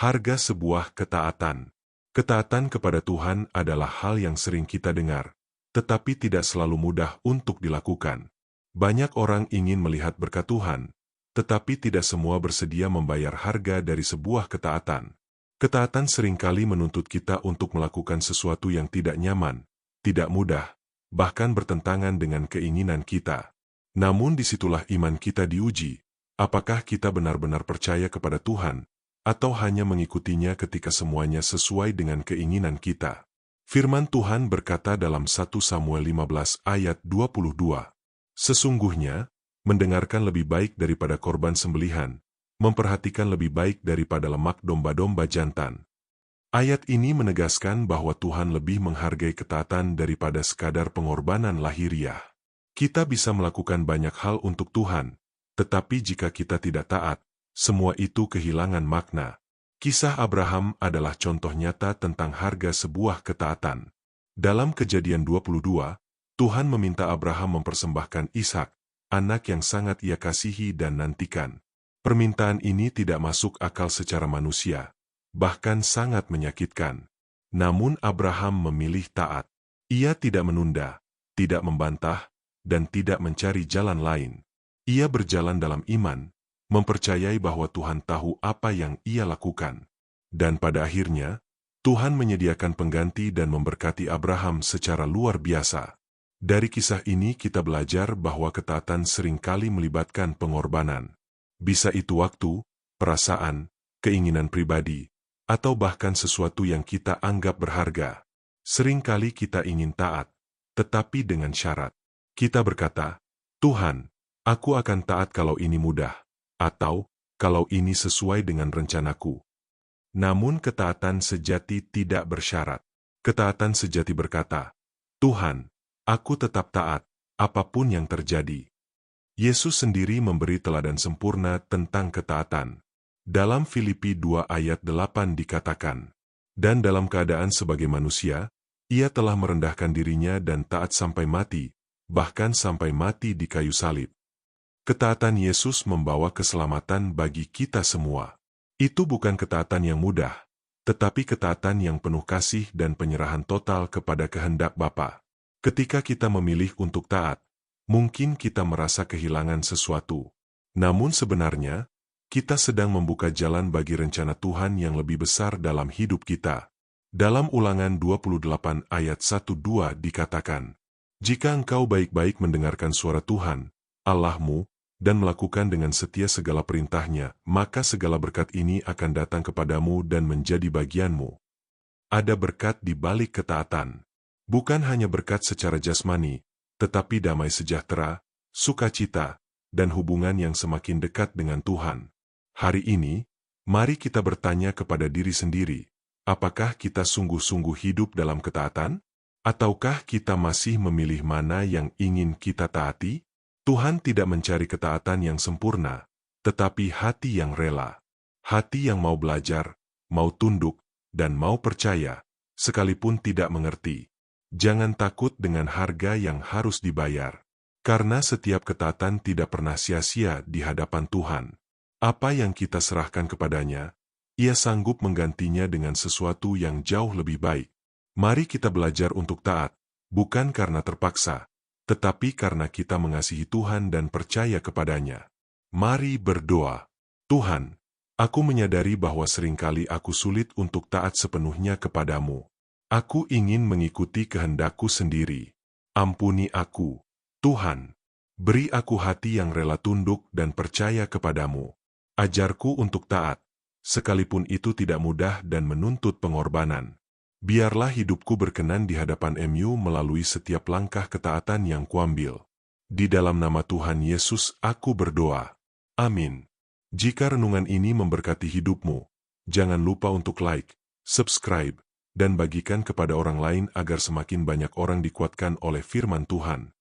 Harga sebuah ketaatan. Ketaatan kepada Tuhan adalah hal yang sering kita dengar, tetapi tidak selalu mudah untuk dilakukan. Banyak orang ingin melihat berkat Tuhan, tetapi tidak semua bersedia membayar harga dari sebuah ketaatan. Ketaatan seringkali menuntut kita untuk melakukan sesuatu yang tidak nyaman, tidak mudah, bahkan bertentangan dengan keinginan kita. Namun disitulah iman kita diuji. Apakah kita benar-benar percaya kepada Tuhan, atau hanya mengikutinya ketika semuanya sesuai dengan keinginan kita? Firman Tuhan berkata dalam 1 Samuel 15 ayat 22, "Sesungguhnya, mendengarkan lebih baik daripada korban sembelihan, memperhatikan lebih baik daripada lemak domba-domba jantan." Ayat ini menegaskan bahwa Tuhan lebih menghargai ketaatan daripada sekadar pengorbanan lahiriah. Kita bisa melakukan banyak hal untuk Tuhan, tetapi jika kita tidak taat, semua itu kehilangan makna. Kisah Abraham adalah contoh nyata tentang harga sebuah ketaatan. Dalam Kejadian 22, Tuhan meminta Abraham mempersembahkan Ishak, anak yang sangat ia kasihi dan nantikan. Permintaan ini tidak masuk akal secara manusia, bahkan sangat menyakitkan. Namun Abraham memilih taat. Ia tidak menunda, tidak membantah, dan tidak mencari jalan lain. Ia berjalan dalam iman, mempercayai bahwa Tuhan tahu apa yang ia lakukan. Dan pada akhirnya, Tuhan menyediakan pengganti dan memberkati Abraham secara luar biasa. Dari kisah ini kita belajar bahwa ketaatan seringkali melibatkan pengorbanan. Bisa itu waktu, perasaan, keinginan pribadi, atau bahkan sesuatu yang kita anggap berharga. Seringkali kita ingin taat, tetapi dengan syarat. Kita berkata, "Tuhan, aku akan taat kalau ini mudah, atau kalau ini sesuai dengan rencanaku." Namun ketaatan sejati tidak bersyarat. Ketaatan sejati berkata, "Tuhan, aku tetap taat, apapun yang terjadi." Yesus sendiri memberi teladan sempurna tentang ketaatan. Dalam Filipi 2 ayat 8 dikatakan, "Dan dalam keadaan sebagai manusia, ia telah merendahkan dirinya dan taat sampai mati, bahkan sampai mati di kayu salib." Ketaatan Yesus membawa keselamatan bagi kita semua. Itu bukan ketaatan yang mudah, tetapi ketaatan yang penuh kasih dan penyerahan total kepada kehendak Bapa. Ketika kita memilih untuk taat, mungkin kita merasa kehilangan sesuatu. Namun sebenarnya, kita sedang membuka jalan bagi rencana Tuhan yang lebih besar dalam hidup kita. Dalam Ulangan 28 ayat 1-2 dikatakan, "Jika engkau baik-baik mendengarkan suara Tuhan, Allahmu, dan melakukan dengan setia segala perintahnya, maka segala berkat ini akan datang kepadamu dan menjadi bagianmu." Ada berkat di balik ketaatan. Bukan hanya berkat secara jasmani, tetapi damai sejahtera, sukacita, dan hubungan yang semakin dekat dengan Tuhan. Hari ini, mari kita bertanya kepada diri sendiri, apakah kita sungguh-sungguh hidup dalam ketaatan? Ataukah kita masih memilih mana yang ingin kita taati? Tuhan tidak mencari ketaatan yang sempurna, tetapi hati yang rela. Hati yang mau belajar, mau tunduk, dan mau percaya, sekalipun tidak mengerti. Jangan takut dengan harga yang harus dibayar, karena setiap ketaatan tidak pernah sia-sia di hadapan Tuhan. Apa yang kita serahkan kepadanya, Ia sanggup menggantinya dengan sesuatu yang jauh lebih baik. Mari kita belajar untuk taat, bukan karena terpaksa, tetapi karena kita mengasihi Tuhan dan percaya kepadanya. Mari berdoa. Tuhan, aku menyadari bahwa seringkali aku sulit untuk taat sepenuhnya kepadamu. Aku ingin mengikuti kehendakku sendiri. Ampuni aku, Tuhan. Beri aku hati yang rela tunduk dan percaya kepadamu. Ajarku untuk taat, sekalipun itu tidak mudah dan menuntut pengorbanan. Biarlah hidupku berkenan di hadapan MU melalui setiap langkah ketaatan yang kuambil. Di dalam nama Tuhan Yesus aku berdoa. Amin. Jika renungan ini memberkati hidupmu, jangan lupa untuk like, subscribe, dan bagikan kepada orang lain agar semakin banyak orang dikuatkan oleh firman Tuhan.